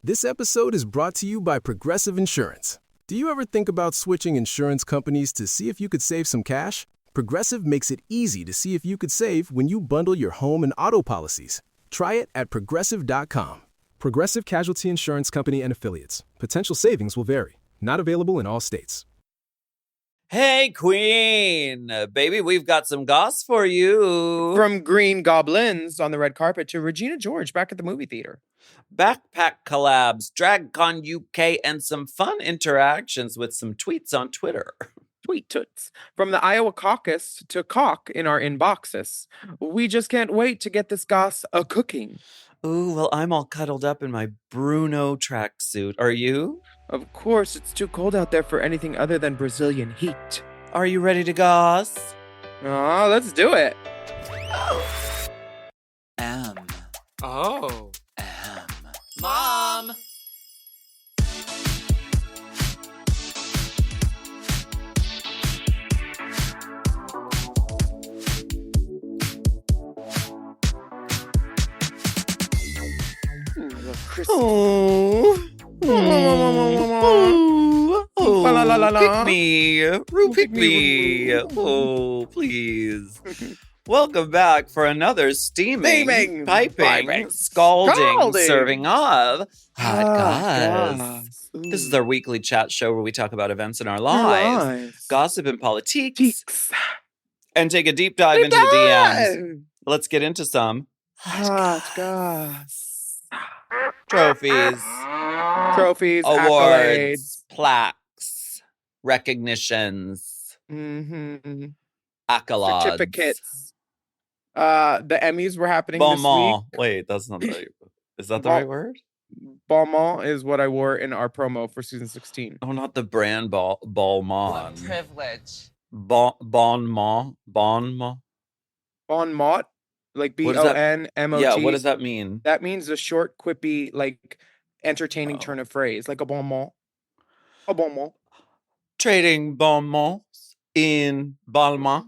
This episode is brought to you by Progressive Insurance. Do you ever think about switching insurance companies to see if you could save some cash? Progressive makes it easy to see if you could save when you bundle your home and auto policies. Try it at progressive.com. Progressive Casualty Insurance Company and Affiliates. Potential savings will vary. Not available in all states. Hey, Queen! Baby, we've got some goss for you. From Green Goblins on the red carpet to Regina George back at the movie theater. Backpack collabs, DragCon UK, and some fun interactions with some tweets on Twitter. Tweet toots. From the Iowa caucus to cock in our inboxes. We just can't wait to get this goss a-cooking. Ooh, well, I'm all cuddled up in my Bruno tracksuit. Are you? Of course, it's too cold out there for anything other than Brazilian heat. Are you ready to goss? Aw, let's do it. M. Oh. M. Mom! Oh. La, la, la, la. Pick me. Pick me. Oh, please. Welcome back for another steaming, piping, scalding, serving of Hot Goss. This is our weekly chat show where we talk about events in our lives, gossip and politics, and take a deep dive into the DMs. Let's get into some Hot Goss. Trophies, awards, accolades, plaques, recognitions, accolades, certificates. The Emmys were happening this week. Wait, that's not the right. Is that the right word? Balmain is what I wore in our promo for season 16. Oh, not the brand Balmain. What privilege. Bonmot. Bonmot? Like Bonmot. Yeah, what does that mean? That means a short, quippy, like entertaining turn of phrase, like a bon mot. A bon mot. Trading bon mots in Balmain.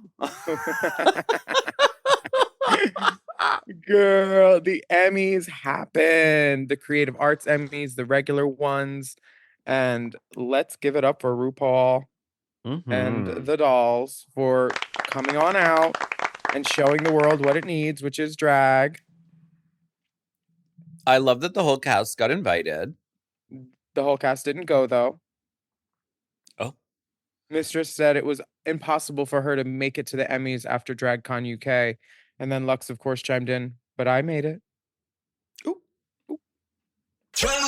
Girl, the Emmys happened. The Creative Arts Emmys, the regular ones. And let's give it up for RuPaul and the dolls for coming on out and showing the world what it needs, which is drag. I love that the whole cast got invited. The whole cast didn't go, though. Oh. Mistress said it was impossible for her to make it to the Emmys after DragCon UK. And then Luxx, of course, chimed in, but I made it. Ooh. Trouble!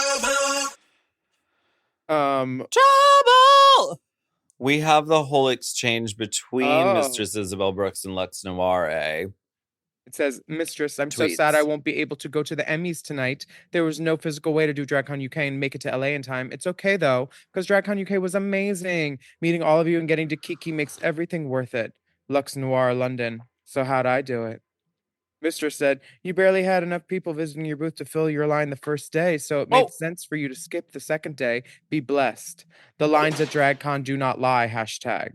We have the whole exchange between Mistress Isabelle Brooks and Luxx Noir. It says, Mistress, I'm Tweets. so sad I won't be able to go to the Emmys tonight. There was no physical way to do DragCon UK and make it to LA in time. It's okay, though, because DragCon UK was amazing. Meeting all of you and getting to Kiki makes everything worth it. Luxx Noir, London. So how'd I do it? Mistress said, you barely had enough people visiting your booth to fill your line the first day, so it made sense for you to skip the second day. Be blessed. The lines at DragCon do not lie, hashtag.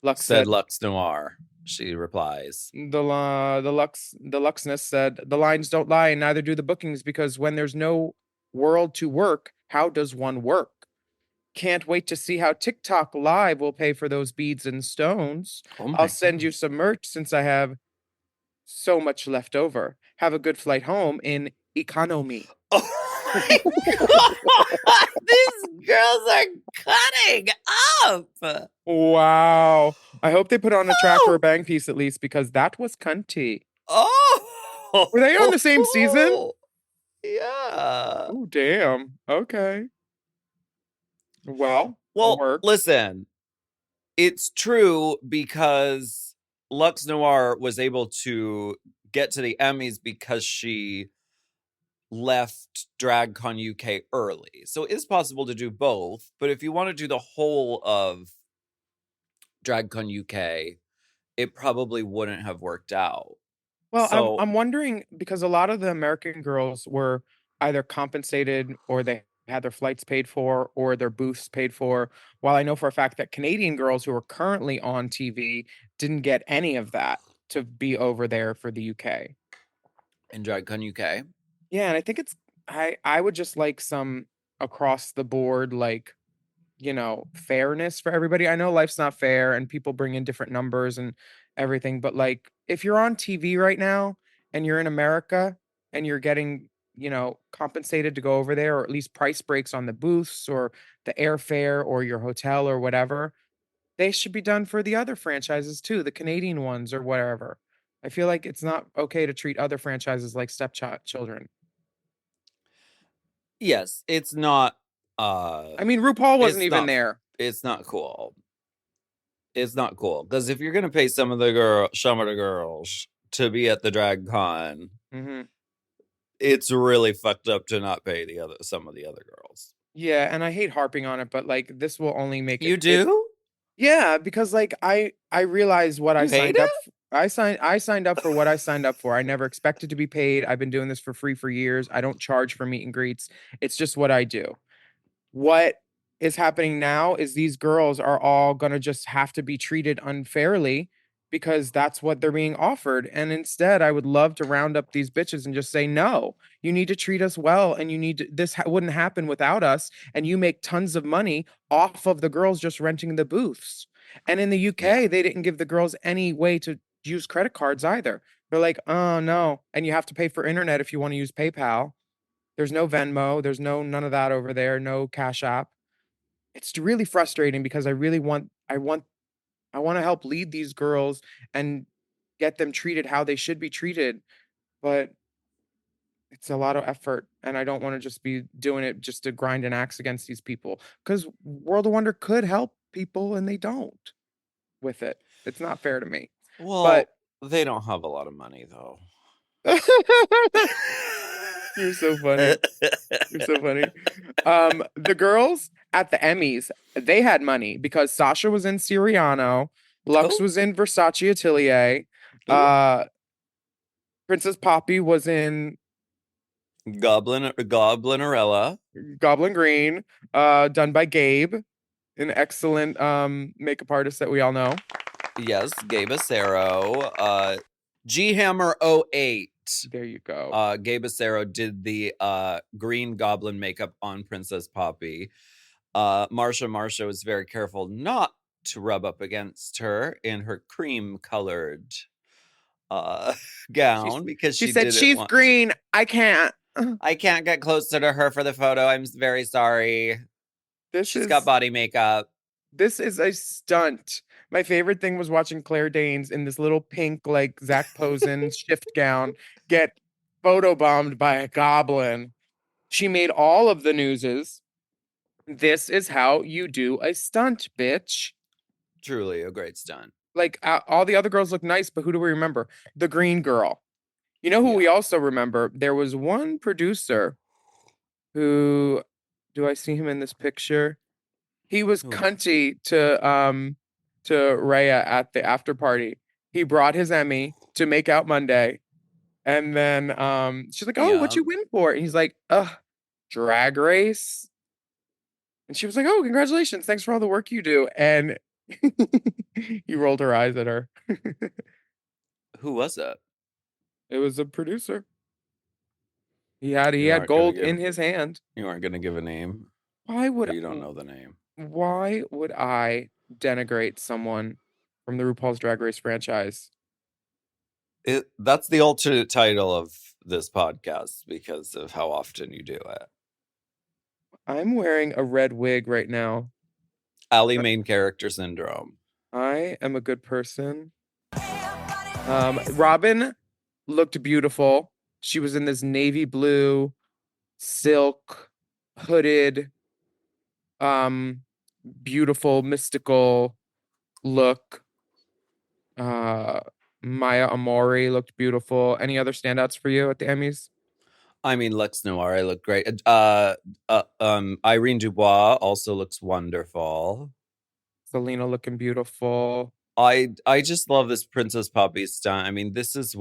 Luxx said Luxx Noir. She replies. The Luxness said, the lines don't lie and neither do the bookings, because when there's no world to work, how does one work? Can't wait to see how TikTok Live will pay for those beads and stones. I'll send you some merch since I have so much left over. Have a good flight home in economy. Oh my God! These girls are cutting up. Wow. I hope they put on a track for a bang piece at least, because that was cunty. Oh! Were they on the same season? Yeah. Oh, damn. Okay. Well, listen. It's true because Luxx Noir was able to get to the Emmys because she left DragCon UK early. So it is possible to do both, but if you want to do the whole of DragCon UK, it probably wouldn't have worked out. Well, So- I'm wondering, because a lot of the American girls were either compensated or they had their flights paid for or their booths paid for. While I know for a fact that Canadian girls who are currently on TV didn't get any of that to be over there for the UK. In DragCon UK. Yeah, and I think it's I would just like some across the board, like, fairness for everybody. I know life's not fair and people bring in different numbers and everything, but like if you're on TV right now and you're in America and you're getting, compensated to go over there, or at least price breaks on the booths or the airfare or your hotel or whatever, they should be done for the other franchises too, the Canadian ones or whatever. I feel like it's not okay to treat other franchises like stepchild children. Yes, it's not. I mean, RuPaul wasn't It's even not. there. It's not cool. It's not cool because if you're gonna pay some of the girls to be at the drag con, Hmm. it's really fucked up to not pay some of the other girls. Yeah, and I hate harping on it, but like this will only make You it. do? Yeah, because like I realized what I You hate signed it? up I signed up for what I signed up for. I never expected to be paid. I've been doing this for free for years. I don't charge for meet and greets. It's just what I do. What is happening now is these girls are all going to just have to be treated unfairly because that's what they're being offered. And instead, I would love to round up these bitches and just say, no, you need to treat us well. And wouldn't happen without us. And you make tons of money off of the girls just renting the booths. And in the Yeah. UK, they didn't give the girls any way to use credit cards either. They're like, oh, no. And you have to pay for internet if you want to use PayPal. There's no Venmo. There's none of that over there. No Cash App. It's really frustrating because I want to help lead these girls and get them treated how they should be treated, but it's a lot of effort and I don't want to just be doing it just to grind an axe against these people cuz World of Wonder could help people and they don't with it. It's not fair to me. Well, But they don't have a lot of money though. you're so funny. You're so funny. The girls at the Emmys, they had money because Sasha was in Siriano, Luxx Oh, was in Versace Atelier, oh, uh, Princess Poppy was in Goblinorella. Goblin Green, done by Gabe, an excellent makeup artist that we all know. Yes, Gabe Acero. G Hammer '08. There you go. Gabe Acero did the Green Goblin makeup on Princess Poppy. Marsha was very careful not to rub up against her in her cream colored gown because She she said didn't she's want green. I can't. I can't get closer to her for the photo. I'm very sorry. This She's is got body makeup. This is a stunt. My favorite thing was watching Claire Danes in this little pink, like Zach Posen shift gown get photobombed by a goblin. She made all of the newses. This is how you do a stunt, bitch. Truly a great stunt. Like all the other girls look nice, but who do we remember? The green girl. You know who we Yeah. also remember? There was one producer who, do I see him in this picture? He was Who? cunty to Rhea at the after party. He brought his Emmy to Make Out Monday. And then she's like, "Oh, what Yeah. you win for?" And he's like, Drag Race." And she was like, "Oh, congratulations. Thanks for all the work you do." And he rolled her eyes at her. Who was it? It was a producer. He You had aren't gonna gold give in his hand. you aren't gonna give a name. Why would Or you don't know the name. why would I denigrate someone from the RuPaul's Drag Race franchise? That's the alternate title of this podcast because of how often you do it. I'm wearing a red wig right now. Allie main character syndrome. I am a good person. Robin looked beautiful. She was in this navy blue silk hooded beautiful mystical look. Uh Maya Amori looked beautiful. Any other standouts for you at the Emmys? I mean, Luxx Noir, I look great. Irene Dubois also looks wonderful. Selena looking beautiful. I just love this Princess Poppy stunt. I mean, this is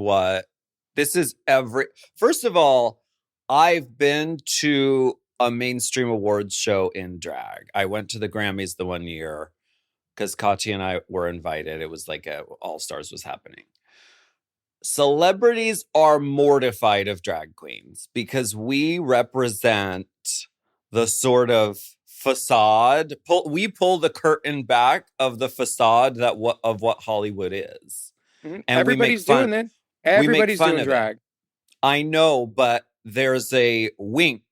first of all, I've been to a mainstream awards show in drag. I went to the Grammys the one year because Katya and I were invited. It was like All Stars was happening. celebrities are mortified of drag queens because we represent the sort of facade. We pull the curtain back of the facade of what Hollywood is. Mhm. And Everybody's doing it. Everybody's doing drag. I know, but there's a wink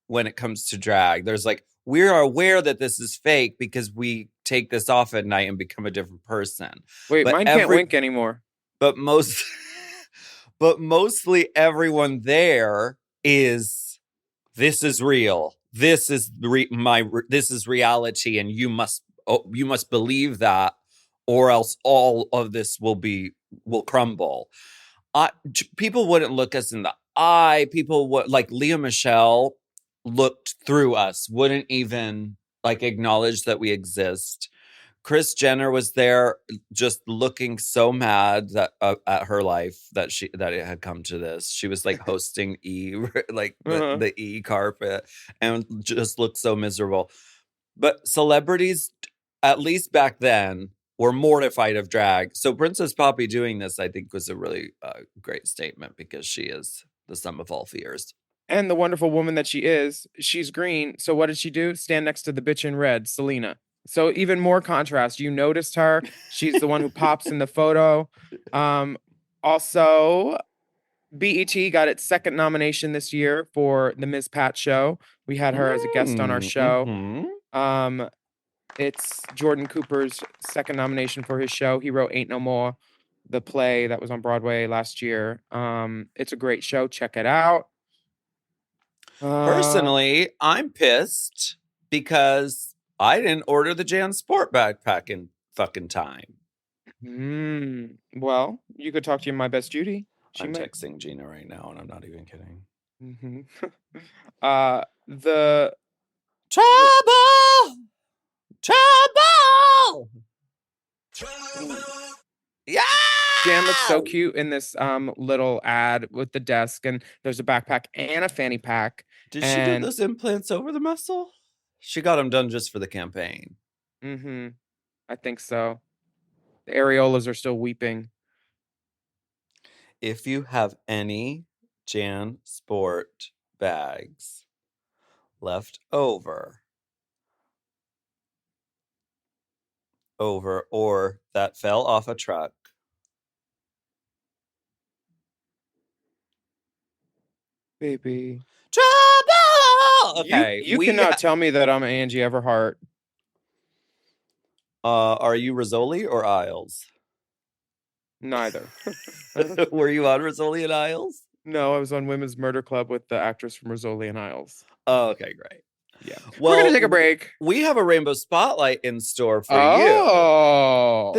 when it comes to drag. There's like, we are aware that this is fake because we take this off at night and become a different person. Wait, but mine can't wink anymore. But mostly everyone there is, this is real. This is this is reality, and you must believe that, or else all of this will crumble. People wouldn't look us in the eye. People would, like Lea Michele looked through us, wouldn't even like acknowledge that we exist. Kris Jenner was there just looking so mad that at her life that it had come to this. She was like hosting the E carpet and just looked so miserable. But celebrities, at least back then, were mortified of drag. So Princess Poppy doing this, I think, was a really great statement because she is the sum of all fears. And the wonderful woman that she is, she's green. So what did she do? Stand next to the bitch in red, Selena. So even more contrast. You noticed her. She's the one who pops in the photo. Also, BET got its second nomination this year for the Ms. Pat show. We had her as a guest on our show. Mm-hmm. It's Jordan Cooper's second nomination for his show. He wrote Ain't No More, the play that was on Broadway last year. It's a great show. Check it out. Personally, I'm pissed because I didn't order the Jan Sport backpack in fucking time. Well, you could talk to My Best Judy. I'm texting Gina right now, and I'm not even kidding. Mm-hmm. Trouble! Yeah! Jan looks so cute in this little ad with the desk, and there's a backpack and a fanny pack. Did she do those implants over the muscle? She got them done just for the campaign. Mm-hmm. I think so. The areolas are still weeping. If you have any Jan Sport bags left over or that fell off a truck, baby. Trouble! Okay. You cannot tell me that I'm Angie Everhart. Are you Rizzoli or Isles? Neither. Were you on Rizzoli and Isles? No, I was on Women's Murder Club with the actress from Rizzoli and Isles. Oh, okay, great. Yeah. Well, we're going to take a break. We have a Rainbow Spotlight in store for you.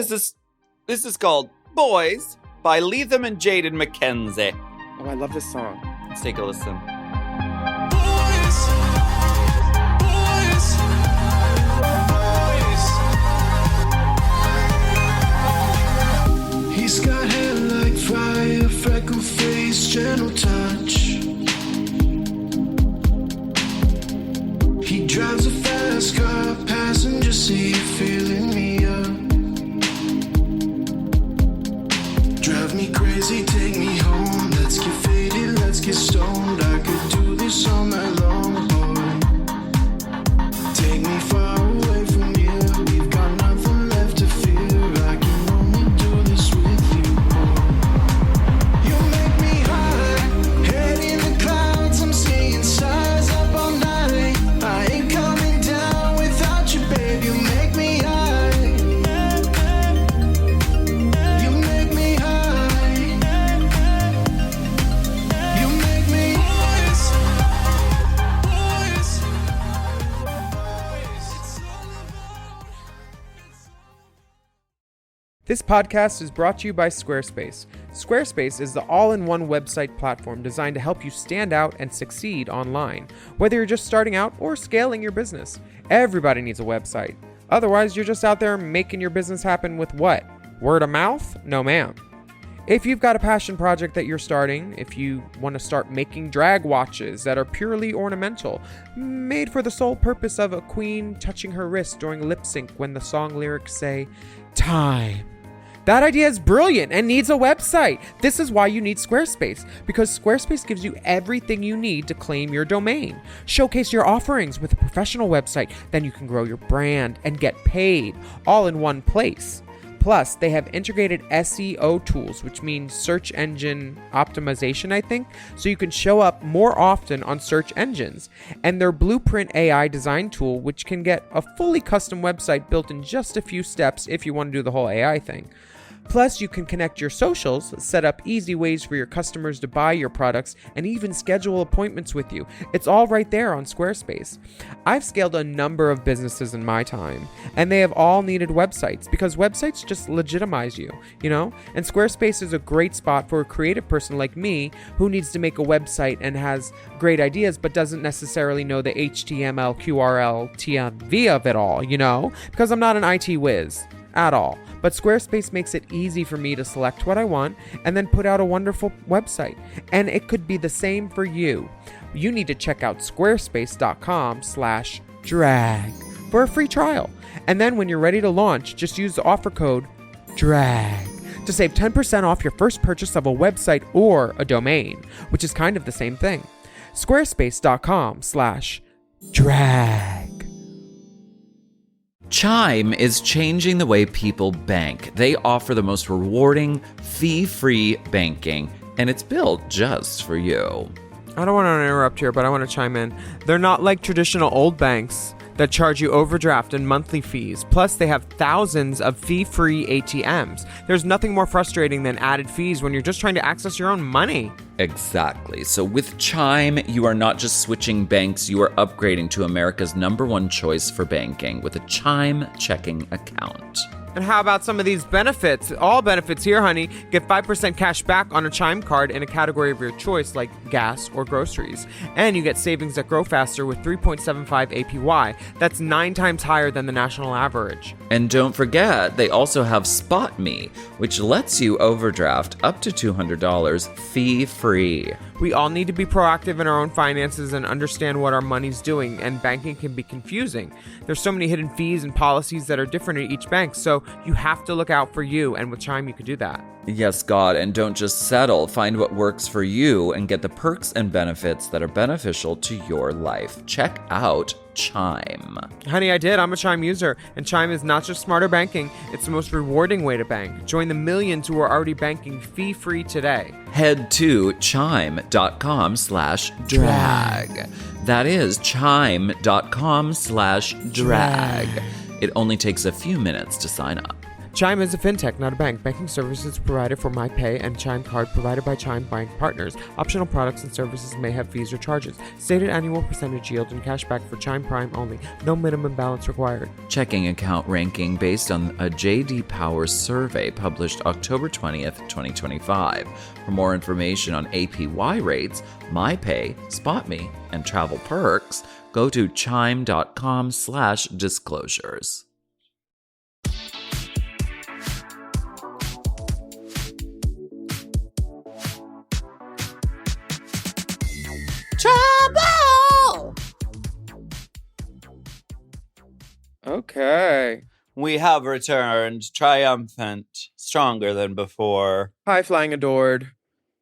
This is called Boys by Lethem and Jaden McKenzie. Oh, I love this song. Let's take a listen. He's got hair like fire, freckle face, gentle touch. He drives a fast car, passenger seat, filling me up. Drive me crazy, take me home. Let's get faded, let's get stoned. I could do this all night long, boy. Take me far away from here. We've got nothing left to fear. I can only do this with you, boy. You make me high, head in the clouds. I'm seeing stars up all night. I ain't coming down without you, babe. You make me high. You make me high. You make me This podcast is brought to you by Squarespace. Squarespace is the all-in-one website platform designed to help you stand out and succeed online. Whether you're just starting out or scaling your business, everybody needs a website. Otherwise, you're just out there making your business happen with what? Word of mouth? No, ma'am. If you've got a passion project that you're starting, if you want to start making drag watches that are purely ornamental, made for the sole purpose of a queen touching her wrist during lip sync when the song lyrics say, time, That idea is brilliant and needs a website. This is why you need Squarespace, because Squarespace gives you everything you need to claim your domain. Showcase your offerings with a professional website, then you can grow your brand and get paid all in one place. Plus, they have integrated SEO tools, which means search engine optimization, I think, so you can show up more often on search engines. And their Blueprint AI design tool, which can get a fully custom website built in just a few steps if you want to do the whole AI thing. Plus, you can connect your socials, set up easy ways for your customers to buy your products, and even schedule appointments with you. It's all right there on Squarespace. I've scaled a number of businesses in my time, and they have all needed websites because websites just legitimize you, you know? And Squarespace is a great spot for a creative person like me who needs to make a website and has great ideas but doesn't necessarily know the HTML, QRL, TMV of it all, you know? Because I'm not an IT whiz at all. But Squarespace makes it easy for me to select what I want and then put out a wonderful website. And it could be the same for you. You need to check out squarespace.com/drag for a free trial. And then when you're ready to launch, just use the offer code DRAG to save 10% off your first purchase of a website or a domain, which is kind of the same thing. Squarespace.com/drag. Chime is changing the way people bank. They offer the most rewarding, fee-free banking, and it's built just for you. I don't want to interrupt here, but I want to chime in. They're not like traditional old banks that charge you overdraft and monthly fees. Plus, they have thousands of fee-free ATMs. There's nothing more frustrating than added fees when you're just trying to access your own money. Exactly. So with Chime, you are not just switching banks, you are upgrading to America's #1 choice for banking with a Chime checking account. And how about some of these benefits? All benefits here, honey. Get 5% cash back on a Chime card in a category of your choice, like gas or groceries. And you get savings that grow faster with 3.75 APY. That's 9 times higher than the national average. And don't forget, they also have Spot Me, which lets you overdraft up to $200 fee-free. We all need to be proactive in our own finances and understand what our money's doing, and banking can be confusing. There's so many hidden fees and policies that are different at each bank, so you have to look out for you, and with Chime you could do that. Yes, God, and don't just settle. Find what works for you and get the perks and benefits that are beneficial to your life. Check out Chime. Honey, I did. I'm a Chime user, and Chime is not just smarter banking, it's the most rewarding way to bank. Join the millions who are already banking fee-free today. Head to chime.com/drag. That is chime.com/drag. It only takes a few minutes to sign up. Chime is a fintech, not a bank. Banking services provided for MyPay and Chime Card provided by Chime Bank Partners. Optional products and services may have fees or charges. Stated annual percentage yield and cashback for Chime Prime only. No minimum balance required. Checking account ranking based on a J.D. Power survey published October 20th, 2025. For more information on APY rates, MyPay, SpotMe, and travel perks, go to chime.com/disclosures. Trouble! Okay. We have returned triumphant, stronger than before. Hi, Flying Adored.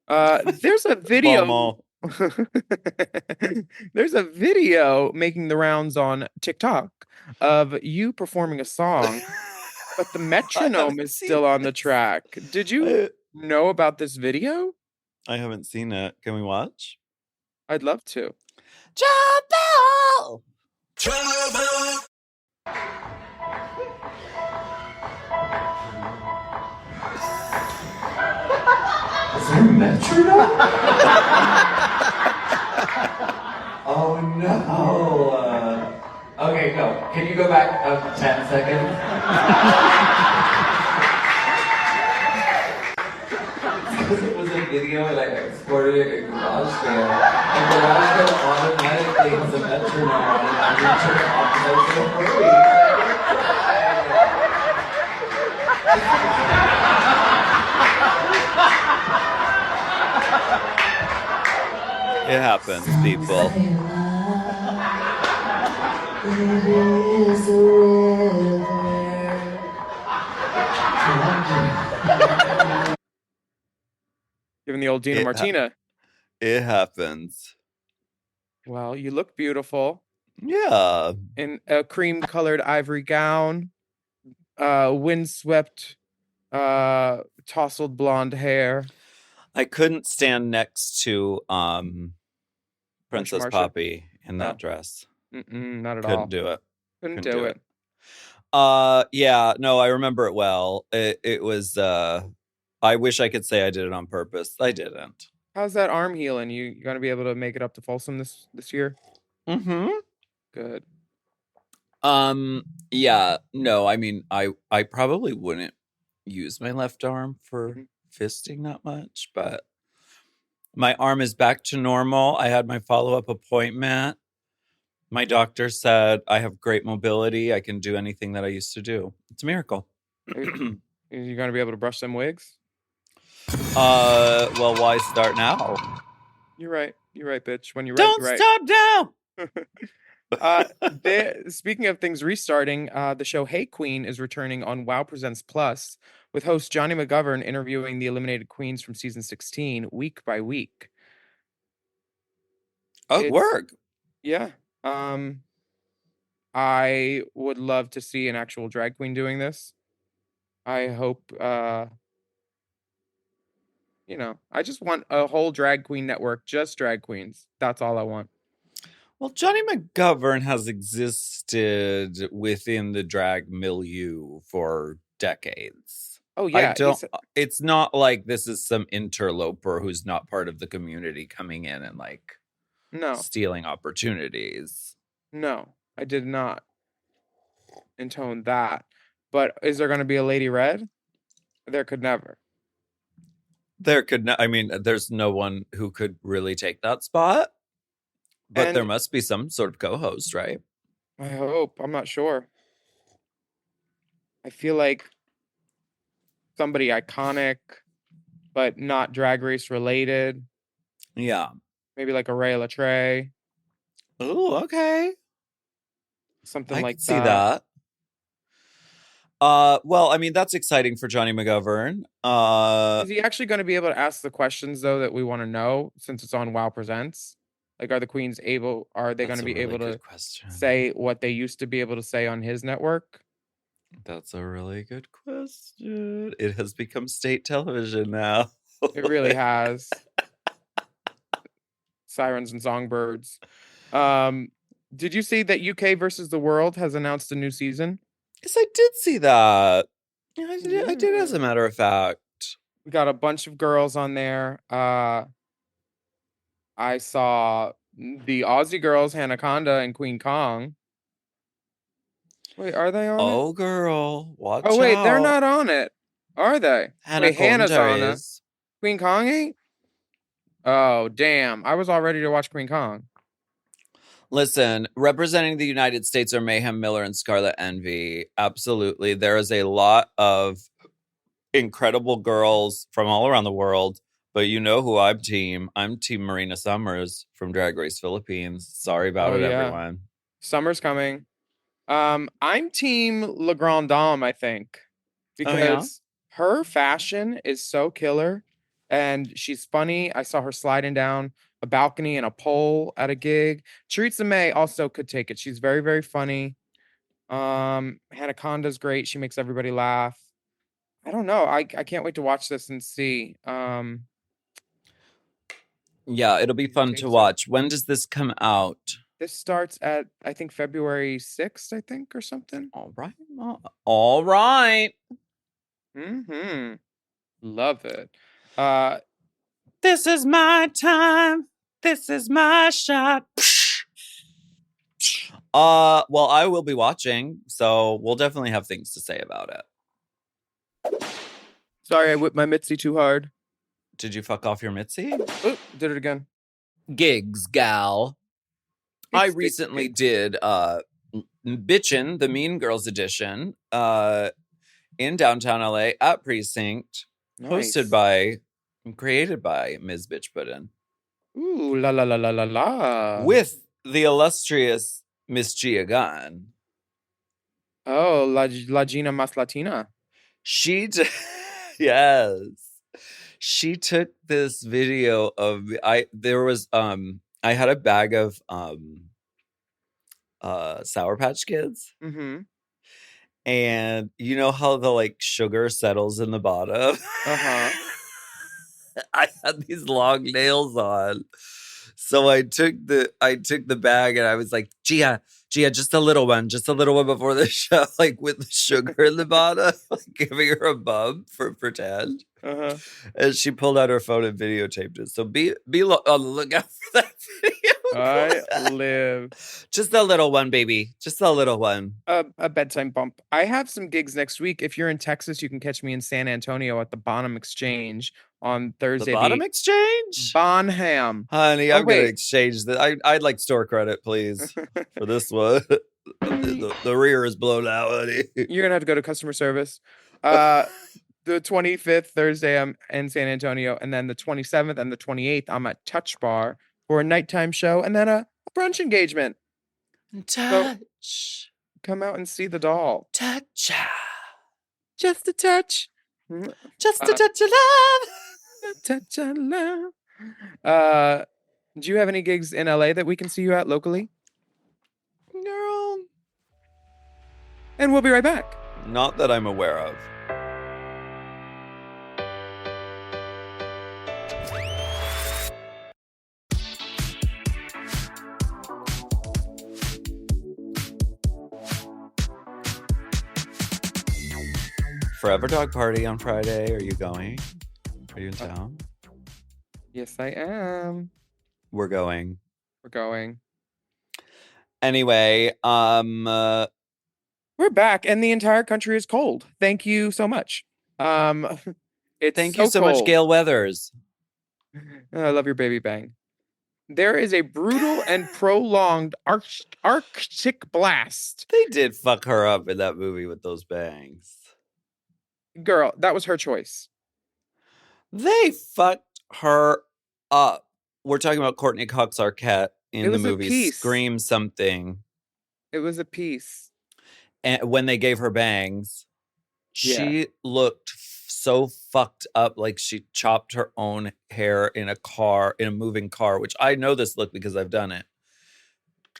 There's a video. Momo. There's a video making the rounds on TikTok of you performing a song, but the metronome is still on the track. Did you know about this video? I haven't seen it. Can we watch? I'd love to. Trouble! Trouble. Is there a metronome? Oh no. Okay, go. Can you go back 10 seconds? Because it was a video and I exported it in GarageBand. And GarageBand automatically has a metronome on it. I need to turn it off because I was so It happens, people. hurry. Giving the old Gina Martina. It happens. Well, you look beautiful Yeah. in a cream-colored ivory gown, windswept, tousled blonde hair. I couldn't stand next to Princess Marsha. Poppy in that Oh. dress. Not at all. Couldn't do it. Couldn't Couldn't do do it. Yeah, no, I remember it well. It was I wish I could say I did it on purpose. I didn't. How's that arm healing? You gonna be able to make it up to Folsom this year? Mm-hmm. Good. Yeah, no, I mean I probably wouldn't use my left arm for Mhm. fisting that much, but my arm is back to normal. I had my follow-up appointment. My doctor said I have great mobility. I can do anything that I used to do. It's a miracle. You gonna be able to brush them wigs? Well, why start now? You're right. You're right, bitch. When you're Don't right, stop now. Speaking of things restarting, the show Hey Queen is returning on WoW Presents Plus with host Johnny McGovern interviewing the eliminated queens from season 16 week by week. Oh, It's- work. Yeah. I would love to see an actual drag queen doing this. I hope I just want a whole drag queen network, just drag queens. That's all I want. Well, Johnny McGovern has existed within the drag milieu for decades. Oh yeah, It's not like this is some interloper who's not part of the community coming in and like stealing opportunities. No, I did not intone that. But is there going to be a Lady Red? There could never. There's no one who could really take that spot. But And- there must be some sort of co-host, right? I hope. I'm not sure. I feel like somebody iconic, but not Drag Race related. Yeah. Maybe like a Ray Latre. Oh, okay. Something I like can see that. Well, I mean, that's exciting for Johnny McGovern. Is he actually going to be able to ask the questions though that we want to know since it's on WoW Presents? Like, are the queens able? Are they going to be able to say what they used to be able to say on his network? That's a really good question. It has become state television now. It really has. Sirens and songbirds. Did you see that UK versus the World has announced a new season? Yes, I did see that. Yeah, I did, as a matter of fact. We got a bunch of girls on there. I saw the Aussie girls, Hanaconda and Queen Kong. Wait, are they on it? Oh, girl. Watch out. Oh, wait, they're not on it. Are they? Wait, Hannah's on it. is. Queen Kong ain't? Oh, damn. I was all ready to watch Queen Kong. Listen, representing the United States are Mayhem Miller and Scarlet Envy. Absolutely. There is a lot of incredible girls from all around the world, but you know who I'm team. I'm team Marina Summers from Drag Race Philippines. Sorry about it, everyone. Summer's coming. I'm team Le Grand Dame, I think. Because her fashion is so killer and she's funny. I saw her sliding down a balcony and a pole at a gig. Teresa May also could take it. She's very, very funny. Hanaconda's great. She makes everybody laugh. I don't know. I can't wait to watch this and see. Yeah, it'll be fun to watch. When does this come out? This starts at, I think, February 6th, I think, or something. All right. All right. Mm-hmm. Love it. This is my time. This is my shot. Well, I will be watching, so we'll definitely have things to say about it. Sorry, I whipped my Mitzi too hard. Did you fuck off your Mitzi? Oop, did it again. Gigs, gal. I recently did Bitchin', the Mean Girls edition, in downtown LA at Precinct, hosted by and created by Ms. Bitch Puddin'. Ooh, la la la la la la. With the illustrious Miss Gia Gunn. Oh, La Gina Mas Latina. Yes. She took this video of I had a bag of Sour Patch Kids. Mm-hmm. And you know how the like sugar settles in the bottom? Uh-huh. I had these long nails on. So I took the bag and I was like, Gia, just a little one before the show, like with the sugar in the bottom, like giving her a bump for pretend. Uh-huh. And she pulled out her phone and videotaped it. So be on the lookout for that video. I live. Just a little one, baby. Just a little one. A bedtime bump. I have some gigs next week. If you're in Texas, you can catch me in San Antonio at the Bonham Exchange on Thursday. The Bottom Exchange? Bonham. Honey, Oh, I'm gonna wait. exchange that. I'd like store credit, please, for this one. The rear is blown out, honey. You're gonna have to go to customer service. The 25th Thursday I'm in San Antonio, and then the 27th and the 28th I'm at Touch Bar for a nighttime show, and then a brunch engagement. Touch. Come out and see the doll. Touch. Just a touch. Just a touch of love. A touch of love. Do you have any gigs in LA that we can see you at locally? Girl. And we'll be right back. Not that I'm aware of. Forever Dog Party on Friday. Are you going? Are you in town? Yes, I am. We're going. We're going. Anyway, We're back, and the entire country is cold. Thank you so much. It's thank you so much, cold. Gail Weathers. I love your baby bang. There is a brutal and prolonged Arctic blast. They did fuck her up in that movie with those bangs. Girl, that was her choice. They fucked her up. We're talking about Courtney Cox Arquette in the movie Scream Something. It was a piece. And when they gave her bangs, she looked so fucked up, like she chopped her own hair in a moving car, which I know this look because I've done it.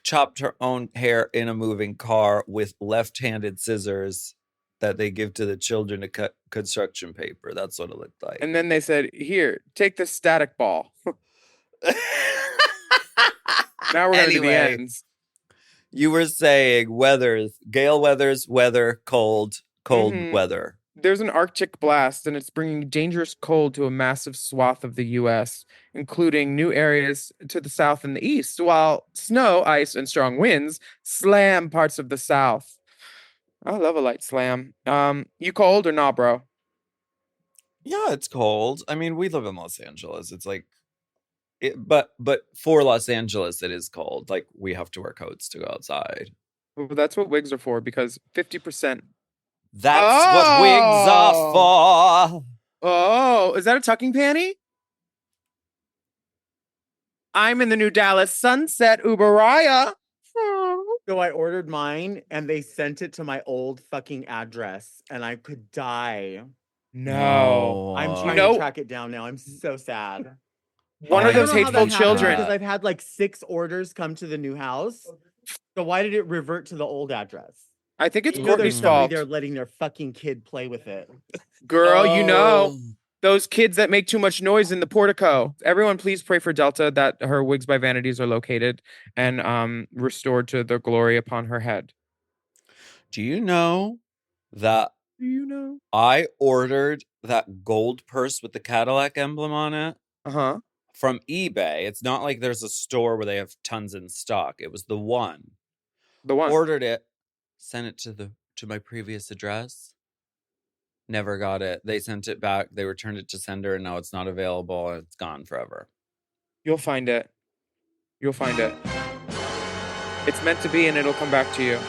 Chopped her own hair in a moving car with left-handed scissors that they give to the children to cut construction paper. That's what it looked like. And then they said, here, take this static ball. Now we're going to do the ends. You were saying Gale Weathers, weather, cold weather. There's an Arctic blast, and it's bringing dangerous cold to a massive swath of the U.S., including new areas to the south and the east, while snow, ice, and strong winds slam parts of the south. I love a light slam. You cold or not, bro? Yeah, it's cold. I mean, we live in Los Angeles. It's like, but for Los Angeles, it is cold. Like, we have to wear coats to go outside. Well, that's what wigs are for, because 50%. That's what wigs are for. Oh, is that a tucking panty? I'm in the new Dallas Sunset Uberaya. So I ordered mine and they sent it to my old fucking address and I could die. No. I'm trying to track it down now. I'm so sad. One of those hateful children. Because I've had like 6 orders come to the new house. So why did it revert to the old address? I think it's You know, Courtney's there's somebody fault. there letting their fucking kid play with it. Girl, you know, those kids that make too much noise in the portico. Everyone, please pray for Delta that her wigs by Vanities are located and restored to their glory upon her head. Do you know that I ordered that gold purse with the Cadillac emblem on it? Uh-huh. From eBay. It's not like there's a store where they have tons in stock. It was the one. The one. Ordered it, sent it to my previous address. Never got it. They sent it back. They returned it to sender, and now it's not available. And it's gone forever. You'll find it. You'll find it. It's meant to be, and it'll come back to you.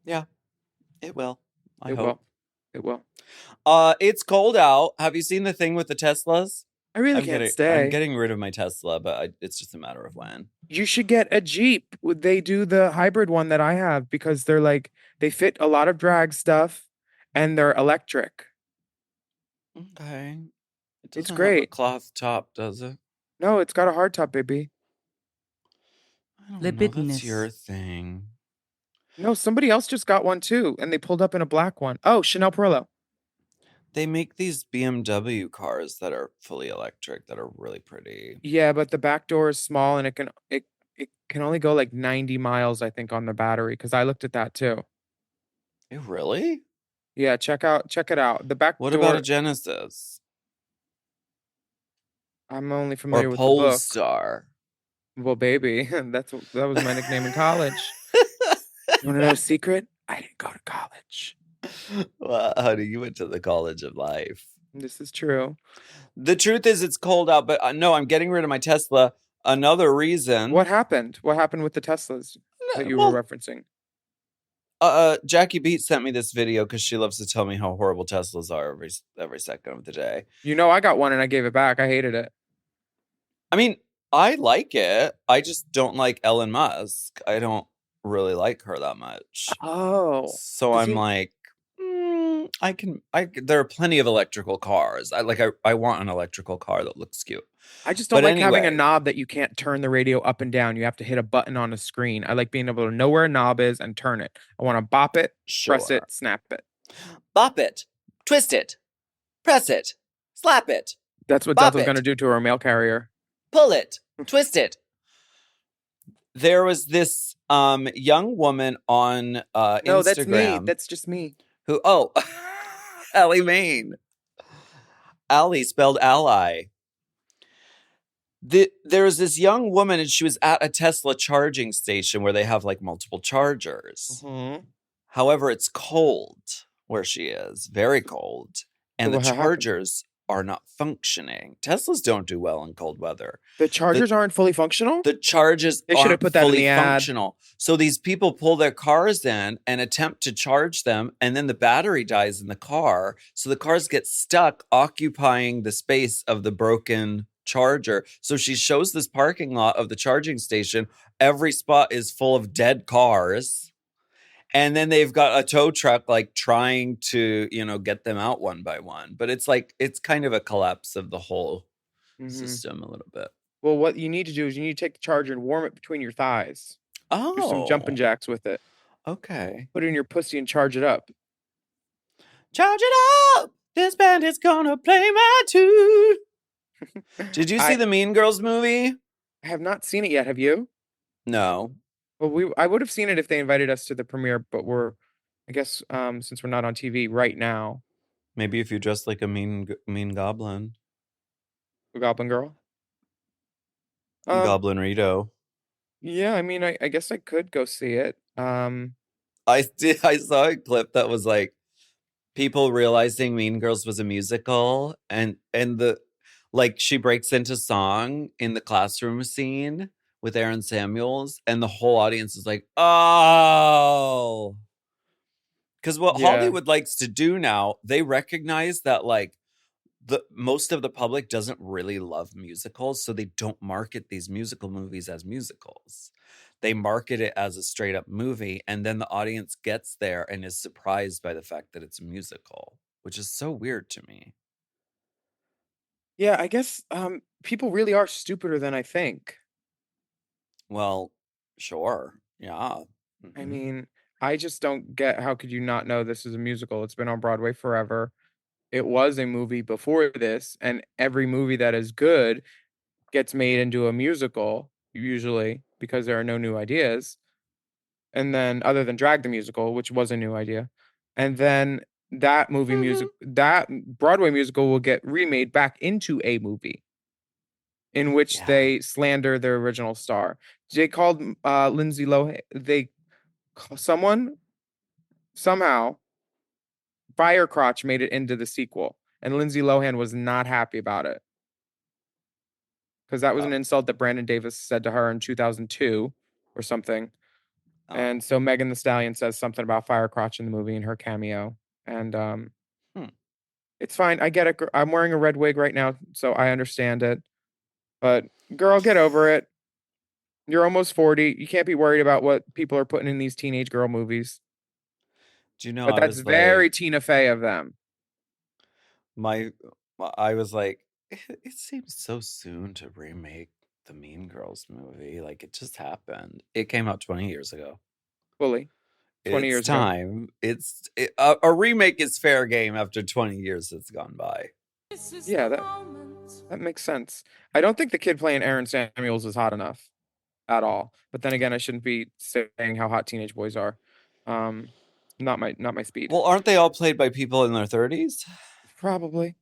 Yeah, it will. I It hope. will. It will. It's cold out. Have you seen the thing with the Teslas? I really can't stay. I'm getting rid of my Tesla, but it's just a matter of when. You should get a Jeep. They do the hybrid one that I have because they're like, they fit a lot of drag stuff and they're electric. Okay. It's Doesn't have a great. cloth top, does it? No, it's got a hard top, baby. I don't know. That's your thing. No, somebody else just got one too, and they pulled up in a black one. Oh, Chanel Perillo. They make these BMW cars that are fully electric that are really pretty. Yeah, but the back door is small and it can only go like 90 miles, I think, on the battery. Because I looked at that too. Really? Yeah, check it out. The back What door. about a Genesis? I'm only Or familiar with the book. Polestar? Well, baby, that was my nickname in college. You want to know a secret? I didn't go to college. Well, honey, you went to the college of life. This is true. The truth is, it's cold out, but no, I'm getting rid of my Tesla. Another reason. What happened? What happened with the Teslas that you well, were referencing? Jackie Beat sent me this video because she loves to tell me how horrible Teslas are every second of the day. You know, I got one and I gave it back. I hated it. I mean, I like it. I just don't like Elon Musk. I don't really like her that much. Oh. So I'm like, there are plenty of electrical cars. I want an electrical car that looks cute. I just don't But like having a anyway. knob that you can't turn the radio up and down. You have to hit a button on a screen. I like being able to know where a knob is and turn it. I want to bop it, press Sure. it, snap it. Bop it, twist it, press it, slap it, That's what Bop Delta's it. going to do to our mail carrier. pull it, twist it. There was this young woman on Instagram. No, that's me. That's just me. Who? Oh, Allie Main. Allie spelled ally. There was this young woman, and she was at a Tesla charging station where they have like multiple chargers. Mm-hmm. However, it's cold where she is, very cold, and So the what happened? chargers are not functioning. Teslas don't do well in cold weather. The chargers aren't fully functional? The charges They should have aren't put that in fully the ad. functional. So these people pull their cars in and attempt to charge them, and then the battery dies in the car. So the cars get stuck occupying the space of the broken charger. So she shows this parking lot of the charging station. Every spot is full of dead cars. And then they've got a tow truck like trying to, get them out one by one. But it's kind of a collapse of the whole system a little bit. Well, what you need to do is you need to take the charger and warm it between your thighs. Oh. Do some jumping jacks with it. Okay. Put it in your pussy and charge it up. Charge it up! This band is gonna play my tune. Did you see the Mean Girls movie? I have not seen it yet. Have you? No. Well, I would have seen it if they invited us to the premiere, but I guess, since we're not on TV right now. Maybe if you dress like a mean goblin. The Goblin Girl. Goblin Rito. Yeah, I mean, I guess I could go see it. I saw a clip that was like people realizing Mean Girls was a musical, and she breaks into song in the classroom scene with Aaron Samuels, and the whole audience is like, oh. Because what Hollywood likes to do now, they recognize that like most of the public doesn't really love musicals, so they don't market these musical movies as musicals. They market it as a straight up movie, and then the audience gets there and is surprised by the fact that it's a musical, which is so weird to me. Yeah, I guess people really are stupider than I think. Well, sure. Yeah. I mean, I just don't get how could you not know this is a musical? It's been on Broadway forever. It was a movie before this, and every movie that is good gets made into a musical, usually, because there are no new ideas. And then, other than Drag the Musical, which was a new idea. And then that that Broadway musical will get remade back into a movie in which they slander their original star. They called Lindsay Lohan, somehow, Firecrotch made it into the sequel, and Lindsay Lohan was not happy about it. Because that was an insult that Brandon Davis said to her in 2002 or something. And so Megan Thee Stallion says something about Firecrotch in the movie in her cameo. And it's fine. I get it. I'm wearing a red wig right now, so I understand it. But girl, get over it. You're almost 40. You can't be worried about what people are putting in these teenage girl movies. Do you know? But that's very Tina Fey of them. I was like, It seems so soon to remake the Mean Girls movie. Like, it just happened. It came out 20 years ago. Fully. 20 It's years ago. time. A remake is fair game after 20 years that's gone by. Yeah, that makes sense. I don't think the kid playing Aaron Samuels is hot enough at all. But then again, I shouldn't be saying how hot teenage boys are. Not my speed. Well, aren't they all played by people in their 30s? Probably.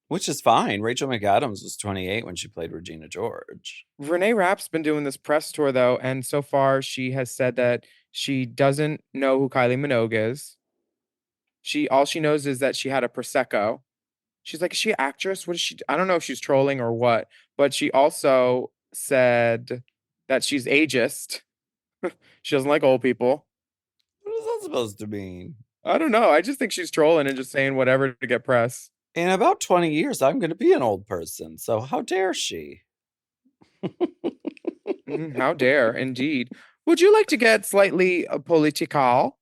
Which is fine. Rachel McAdams was 28 when she played Regina George. Renee Rapp's been doing this press tour though, and so far she has said that she doesn't know who Kylie Minogue is. All she knows is that she had a prosecco. She's like, is she an actress? What is she? I don't know if she's trolling or what, but she also said that she's ageist. She doesn't like old people. What is that supposed to mean? I don't know. I just think she's trolling and just saying whatever to get press. In about 20 years, I'm going to be an old person. So how dare she? How dare, indeed. Would you like to get slightly political?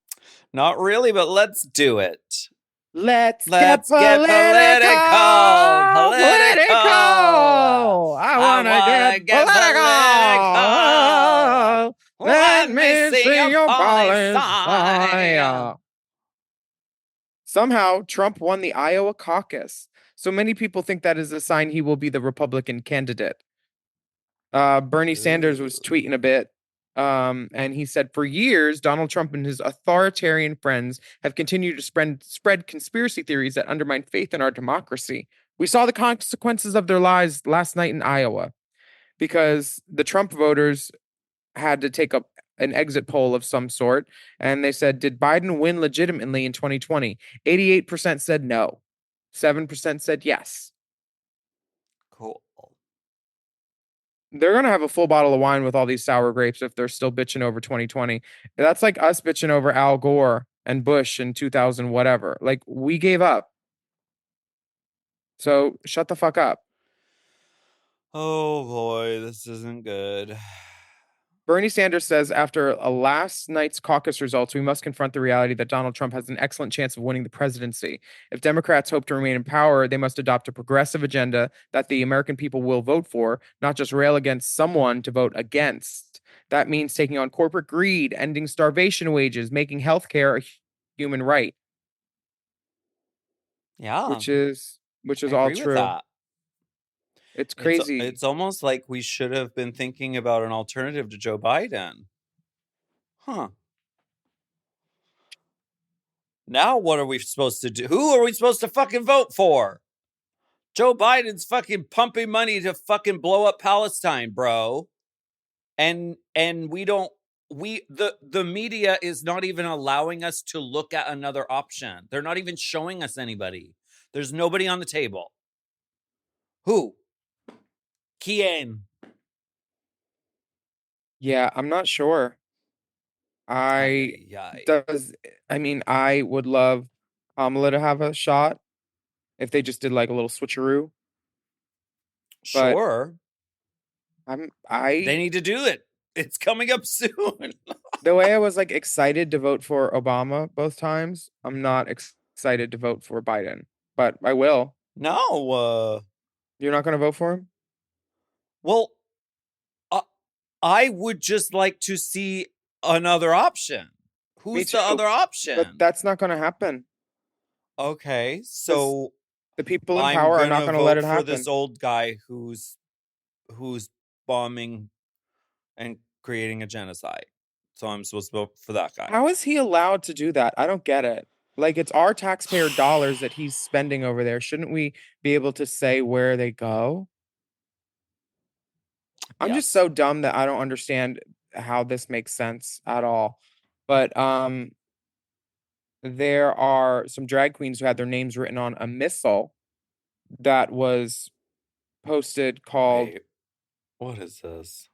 Not really, but let's do it. Let's get political. Political. I wanna get political. Let me see your policy. Somehow, Trump won the Iowa caucus. So many people think that is a sign he will be the Republican candidate. Bernie Sanders was tweeting a bit. And he said, for years, Donald Trump and his authoritarian friends have continued to spread conspiracy theories that undermine faith in our democracy. We saw the consequences of their lies last night in Iowa because the Trump voters had to take up an exit poll of some sort. And they said, did Biden win legitimately in 2020? 88% said no. 7% said yes. Cool. They're going to have a full bottle of wine with all these sour grapes if they're still bitching over 2020. That's like us bitching over Al Gore and Bush in 2000, whatever. Like, we gave up. So shut the fuck up. Oh boy, this isn't good. Bernie Sanders says after last night's caucus results, we must confront the reality that Donald Trump has an excellent chance of winning the presidency. If Democrats hope to remain in power, they must adopt a progressive agenda that the American people will vote for, not just rail against someone to vote against. That means taking on corporate greed, ending starvation wages, making healthcare a human right. Yeah. Which is all true. It's crazy. It's almost like we should have been thinking about an alternative to Joe Biden. Huh. Now what are we supposed to do? Who are we supposed to fucking vote for? Joe Biden's fucking pumping money to fucking blow up Palestine, bro. And the media is not even allowing us to look at another option. They're not even showing us anybody. There's nobody on the table. Who? Kien. Yeah, I'm not sure. I would love Kamala to have a shot if they just did like a little switcheroo. Sure. They need to do it. It's coming up soon. The way I was like excited to vote for Obama both times, I'm not excited to vote for Biden, but I will. No. You're not going to vote for him? Well, I would just like to see another option. Who's the other option? But that's not going to happen. Okay, so the people in power are not going to let it happen. For this old guy who's bombing and creating a genocide. So I'm supposed to vote for that guy. How is he allowed to do that? I don't get it. Like, it's our taxpayer dollars that he's spending over there. Shouldn't we be able to say where they go? I'm just so dumb that I don't understand how this makes sense at all. But there are some drag queens who had their names written on a missile that was posted called... Wait, what is this?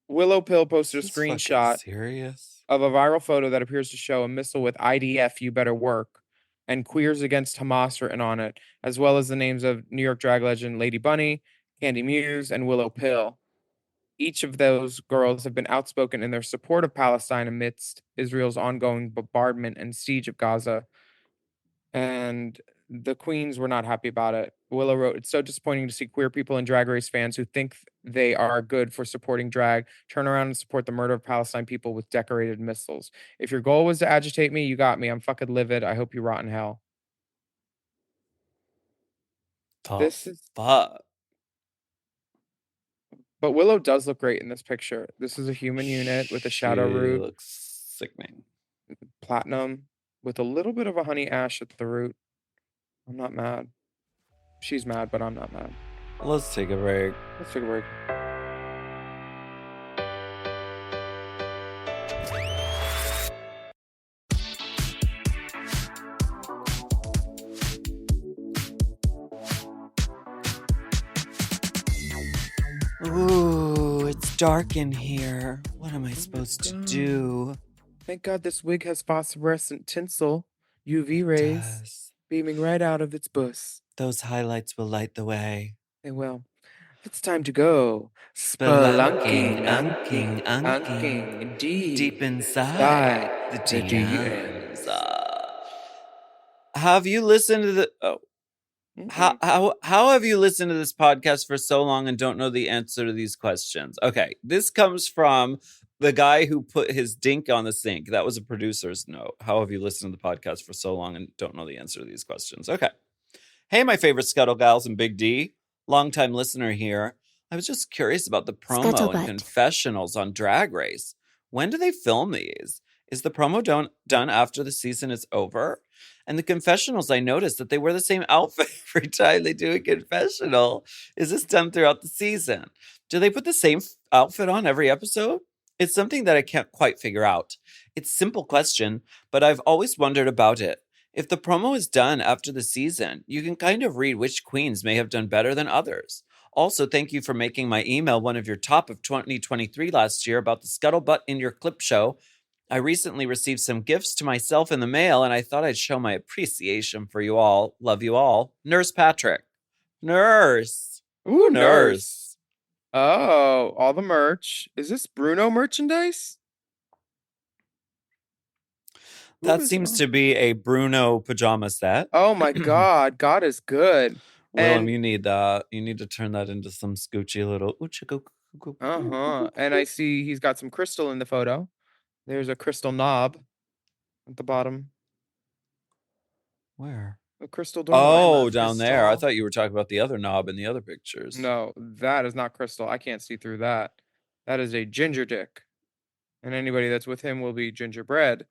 Willow Pill posted a screenshot serious? Of a viral photo that appears to show a missile with IDF, you better work, and Queers Against Hamas written on it, as well as the names of New York drag legend Lady Bunny, Candy Muse, and Willow Pill. Each of those girls have been outspoken in their support of Palestine amidst Israel's ongoing bombardment and siege of Gaza. And the queens were not happy about it. Willow wrote, "It's so disappointing to see queer people and Drag Race fans who think they are good for supporting drag turn around and support the murder of Palestine people with decorated missiles. If your goal was to agitate me, you got me. I'm fucking livid. I hope you rot in hell." This is, Fuck. but Willow does look great in this picture. This is a human unit with a shadow She root, looks sickening. platinum, with a little bit of a honey ash at the root. I'm not mad. She's mad, but I'm not mad. Let's take a break. Let's take a break. Ooh, it's dark in here. What am I supposed to do? Thank God this wig has phosphorescent tinsel, UV rays, Yes. beaming right out of its bus. Those highlights will light the way. They will. It's time to go. Spelunking, Spelunking, unking, unking, unking, deep inside the DMs. Have you listened to the... Oh. How have you listened to this podcast for so long and don't know the answer to these questions? Okay, this comes from the guy who put his dink on the sink. That was a producer's note. How have you listened to the podcast for so long and don't know the answer to these questions? Okay. Hey, my favorite Scuttle Gals and Big D. Longtime listener here. I was just curious about the promo Scuttlebutt. and confessionals on Drag Race. When do they film these? Is the promo done after the season is over? And the confessionals, I noticed that they wear the same outfit every time they do a confessional. Is this done throughout the season? Do they put the same outfit on every episode? It's something that I can't quite figure out. It's a simple question, but I've always wondered about it. If the promo is done after the season, you can kind of read which queens may have done better than others. Also, thank you for making my email one of your top of 2023 last year about the scuttlebutt in your clip show. I recently received some gifts to myself in the mail, and I thought I'd show my appreciation for you all. Love you all. Nurse Patrick. Nurse. Ooh, Nurse. Oh, all the merch. Is this Bruno merchandise? That seems to be a Bruno pajama set. Oh my God, God is good. Willem, And you need that. You need to turn that into some scoochy little. and I see he's got some crystal in the photo. There's a crystal knob at the bottom. Where? A crystal doorknob. Oh, down there. I thought you were talking about the other knob in the other pictures. No, that is not crystal. I can't see through that. That is a ginger dick. And anybody that's with him will be gingerbread.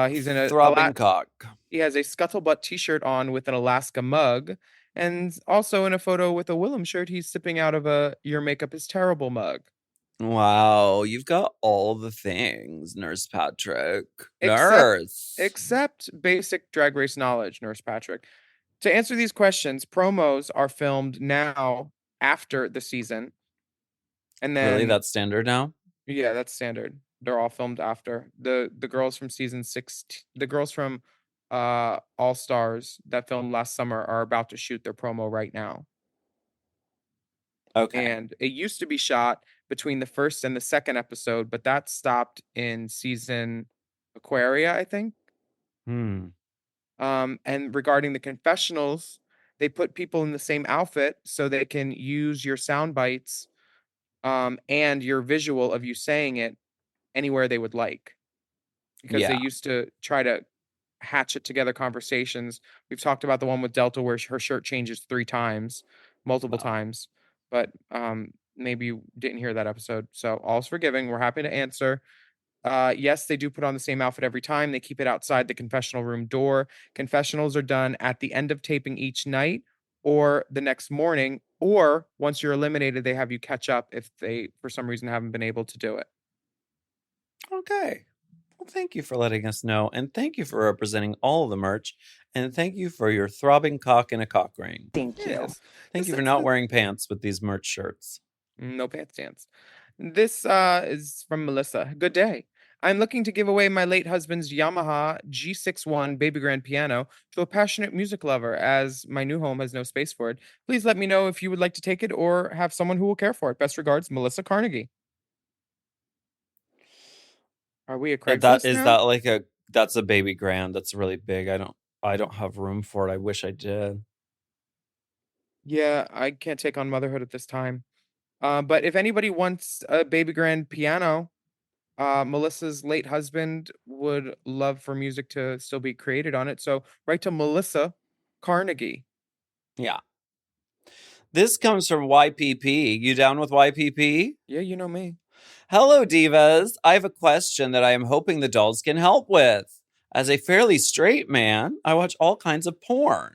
He's in a Throbbing cock. He has a scuttlebutt t-shirt on with an Alaska mug. And also in a photo with a Willam shirt, he's sipping out of a "Your Makeup is Terrible" mug. Wow, you've got all the things, Nurse Patrick. Except- Nurse. Except basic Drag Race knowledge, Nurse Patrick. To answer these questions, promos are filmed now after the season. And then Really? That's standard now? yeah, that's standard. They're all filmed after. The girls from season 6, the girls from All Stars that filmed last summer are about to shoot their promo right now. Okay. And it used to be shot between the first and the second episode, but that stopped in season Aquaria, I think. Hmm. And regarding the confessionals, they put people in the same outfit so they can use your sound bites and your visual of you saying it anywhere they would like. Because they Yeah. used to try to hatchet together conversations. We've talked about the one with Delta where her shirt changes 3 times, multiple times. But maybe you didn't hear that episode. So all's forgiving. We're happy to answer. Yes, they do put on the same outfit every time. They keep it outside the confessional room door. Confessionals are done at the end of taping each night or the next morning, or once you're eliminated, they have you catch up if they, for some reason, haven't been able to do it. Okay. Well, thank you for letting us know. And thank you for representing all of the merch. And thank you for your throbbing cock and a cock ring. Thank you. Yes. Thank you for not wearing pants with these merch shirts. No pants dance. This is from Melissa. Good day. I'm looking to give away my late husband's Yamaha G61 baby grand piano to a passionate music lover, as my new home has no space for it. Please let me know if you would like to take it or have someone who will care for it. Best regards, Melissa Carnegie. Are we a Craigslist That is now? that like a that's a baby grand. That's really big. I don't I don't have room for it. I wish I did. Yeah, I can't take on motherhood at this time. But if anybody wants a baby grand piano, Melissa's late husband would love for music to still be created on it. So write to Melissa Carnegie. Yeah. This comes from YPP. You down with YPP? Yeah, you know me. Hello, divas. I have a question that I am hoping the dolls can help with. As a fairly straight man, I watch all kinds of porn.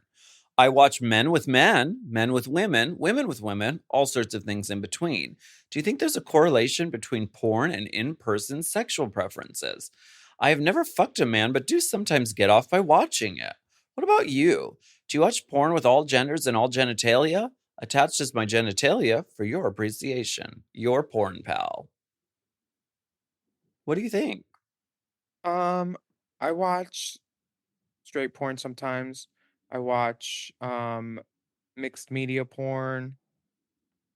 I watch men with men, men with women with women, all sorts of things in between. Do you think there's a correlation between porn and in-person sexual preferences? I have never fucked a man, but do sometimes get off by watching it. What about you? Do you watch porn with all genders and all genitalia? Attached is my genitalia for your appreciation. Your porn pal. What do you think? I watch straight porn sometimes. I watch mixed media porn,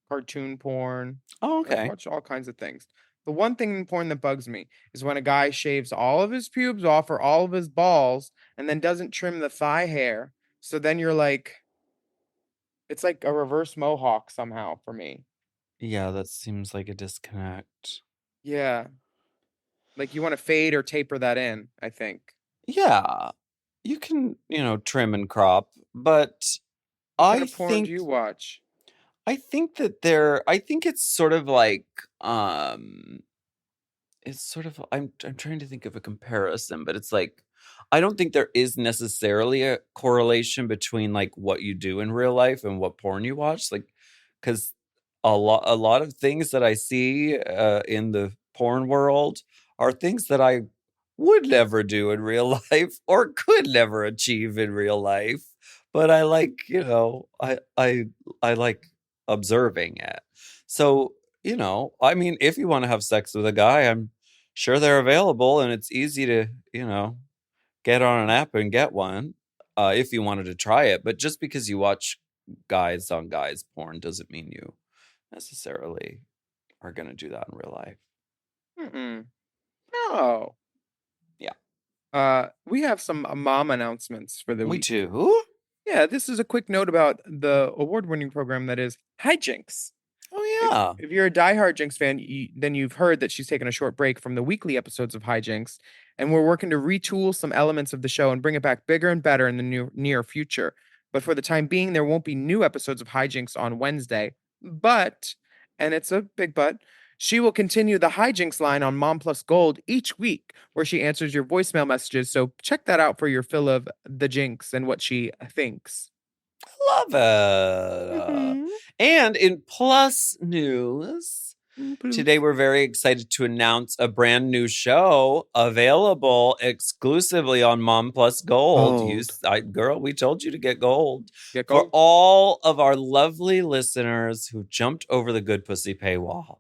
cartoon porn. Oh, I okay. watch all kinds of things. The one thing in porn that bugs me is when a guy shaves all of his pubes off or all of his balls and then doesn't trim the thigh hair. So then you're like, it's like a reverse mohawk somehow for me. Yeah, that seems like a disconnect. Yeah. Like you want to fade or taper that in, I think. Yeah, you can, trim and crop, but What kind I of porn do think you watch? I think that I think it's sort of like it's sort of I'm trying to think of a comparison, but it's like I don't think there is necessarily a correlation between like what you do in real life and what porn you watch, like cuz a lot of things that I see in the porn world are things that I would never do in real life or could never achieve in real life, but I like, I like observing it. So, I mean, if you want to have sex with a guy, I'm sure they're available and it's easy to, get on an app and get one if you wanted to try it. But just because you watch guys on guys porn doesn't mean you necessarily are going to do that in real life. Mm-mm. No. Yeah. We have some mom announcements for the We week. do? Yeah, this is a quick note about the award-winning program that is Hijinks. Oh, yeah. If you're a diehard Jinx fan, then you've heard that she's taken a short break from the weekly episodes of Hijinks, and we're working to retool some elements of the show and bring it back bigger and better in the near future. But for the time being, there won't be new episodes of Hijinks on Wednesday. But, and it's a big but, she will continue the Hijinks line on Mom Plus Gold each week, where she answers your voicemail messages. So check that out for your fill of the Jinx and what she thinks. Love it. And in plus news, today we're very excited to announce a brand new show available exclusively on Mom Plus Gold. Girl, we told you to get gold. Get For gold. all of our lovely listeners who jumped over the Good Pussy paywall,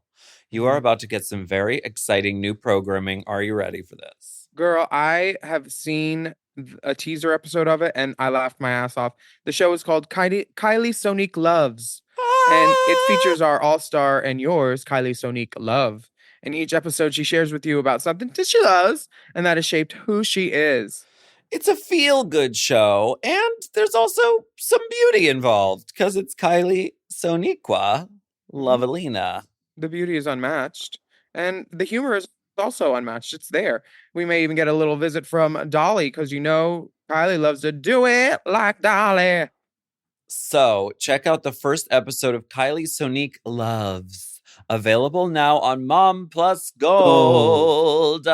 you are about to get some very exciting new programming. Are you ready for this? Girl, I have seen a teaser episode of it and I laughed my ass off. The show is called Kylie Sonique Loves. And it features our all-star and yours, Kylie Sonique Love. In each episode, she shares with you about something that she loves and that has shaped who she is. It's a feel-good show, and there's also some beauty involved because it's Kylie Soniqua Lovelina. The beauty is unmatched, and the humor is also unmatched. It's there. We may even get a little visit from Dolly because Kylie loves to do it like Dolly. So check out the first episode of Kylie Sonique Loves, available now on Mom Plus Gold.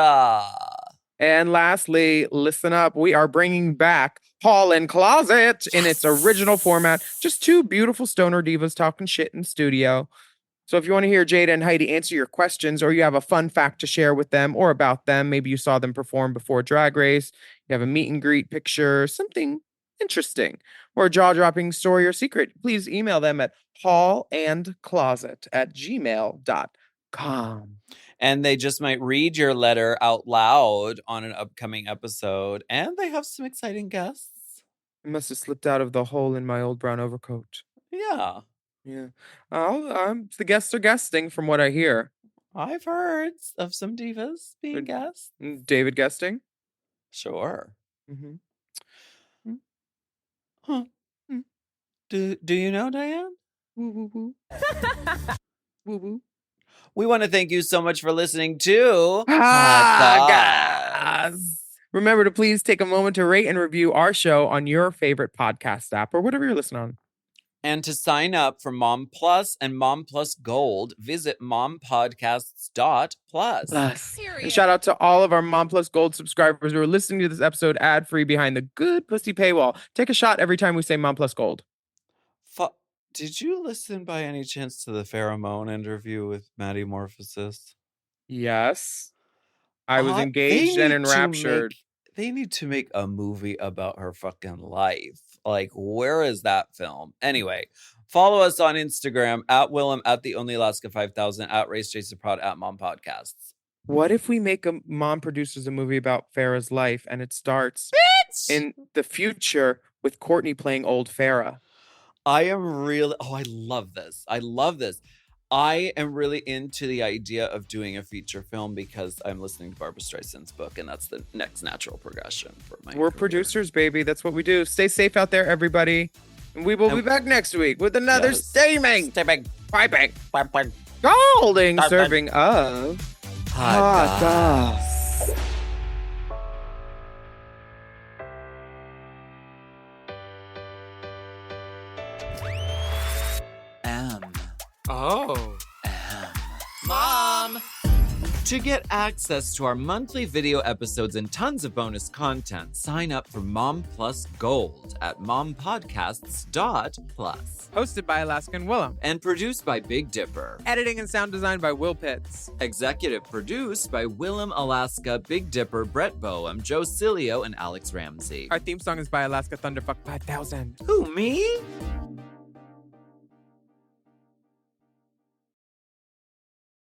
And lastly, listen up. We are bringing back Hall and Closet in its original format. Just two beautiful stoner divas talking shit in studio. So if you want to hear Jada and Heidi answer your questions, or you have a fun fact to share with them or about them, maybe you saw them perform before Drag Race, you have a meet and greet picture, something interesting, or a jaw-dropping story or secret, please email them at hallandcloset@gmail.com. And they just might read your letter out loud on an upcoming episode. And they have some exciting guests. It must have slipped out of the hole in my old brown overcoat. Yeah. Yeah. The guests are guesting from what I hear. I've heard of some divas being guests. David guesting? Sure. Huh. Do you know, Diane? Woo, woo, woo. Woo, woo. We want to thank you so much for listening to Goss. Remember to please take a moment to rate and review our show on your favorite podcast app or whatever you're listening on. And to sign up for Mom Plus and Mom Plus Gold, visit mompodcasts.plus. And shout out to all of our Mom Plus Gold subscribers who are listening to this episode ad-free behind the good pussy paywall. Take a shot every time we say Mom Plus Gold. Did you listen by any chance to the pheromone interview with Maddie Morphosis? Yes. I was engaged and enraptured. They need to make a movie about her fucking life. Like, where is that film? Anyway, follow us on Instagram at Willam, at the Only Alaska 5000, at Race Jason Prod, at Mom Podcasts. What if we make a Mom produces a movie about Farrah's life and it starts in the future with Courtney playing old Farrah? I am really, I love this. I am really into the idea of doing a feature film because I'm listening to Barbra Streisand's book, and that's the next natural progression for my We're career. producers, baby. That's what we do. Stay safe out there, everybody. And we will be back next week with another steaming, piping, scalding serving of hot goss. Oh. Mom! To get access to our monthly video episodes and tons of bonus content, sign up for Mom Plus Gold at mompodcasts.plus. Hosted by Alaska and Willam. And produced by Big Dipper. Editing and sound design by Will Pitts. Executive produced by Willam, Alaska, Big Dipper, Brett Boehm, Joe Cilio, and Alex Ramsey. Our theme song is by Alaska Thunderfuck 5000. Who, me?